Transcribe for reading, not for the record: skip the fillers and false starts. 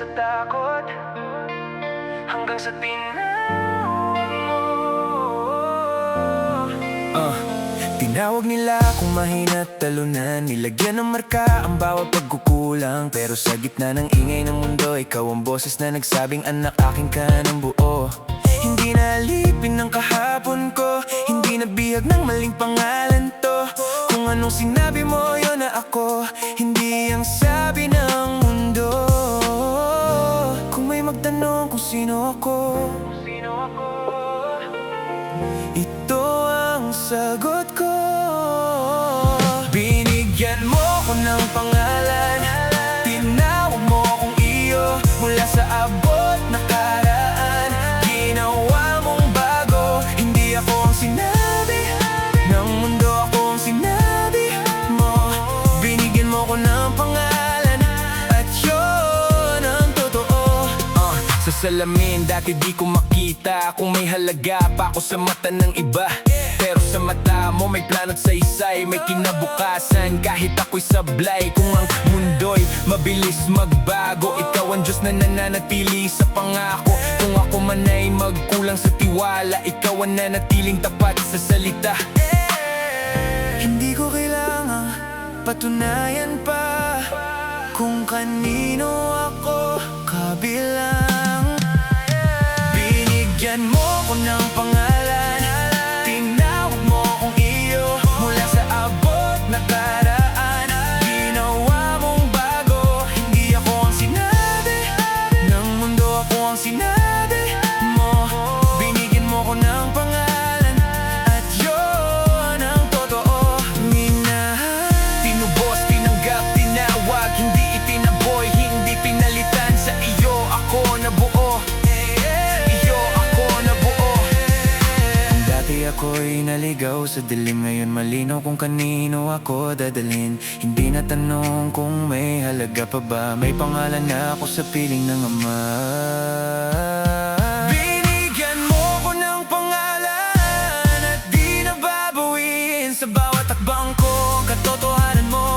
sa takot, hanggang sa tinawag mo. Tinawag nila kung mahina at talunan, nilagyan ng marka ang bawat pagkukulang. Pero sa gitna ng ingay ng mundo, ikaw ang boses na nagsabing, anak, akin ka ng buo. Hindi na alipin ng kahapon ko, hindi na bihag ng maling pangalan to. Kung anong sinabi mo, yun na ako, hindi ang sabi ng mundo. Kung may magtanong kung sino ako, ito ang sagot ko. Binigyan mo ko ng pangalan, tinawag mo kong iyo. Mula sa abot na karaan, ginawa mong bago. Hindi ako ang sinabi ng mundo, ako ang sinabi mo. Binigyan mo ko ng pangalan, at yun ang totoo. Sa salamin, dati di ko makita kung may halaga pa ako sa mata ng iba. Pero sa mata mo may plano at saysay, may kinabukasan kahit ako'y sablay. Kung ang mundo'y mabilis magbago, ikaw ang Diyos na nananatili sa pangako. Kung ako man ay magkulang sa tiwala, ikaw ang nanatiling tapat sa salita. Hindi ko kailangang patunayan pa kung kanino ako kabilang. Binigyan mo ko ng pangalan, tinawag mo kong iyo. Mula sa abot na karaan, ginawa mong bago. Hindi ako ang sinabi ng mundo, ako ang sinabi mo. Binigyan mo ko ng pangalan, at yun ang totoo. Minahal, tinubos, tinanggap, tinawag, hindi itinaboy, hindi pinalitan. Sa iyo ako nabuo, iyo ako nabuo. Dati ako'y naligaw sa dilim, ngayon malinaw kung kanino ako dadalhin. Hindi na tanong kung may halaga pa ba, may pangalan na ako sa piling ng Ama. Binigyan mo ko ng pangalan, at di na babawiin. Sa bawat takbang ko, katotohanan mo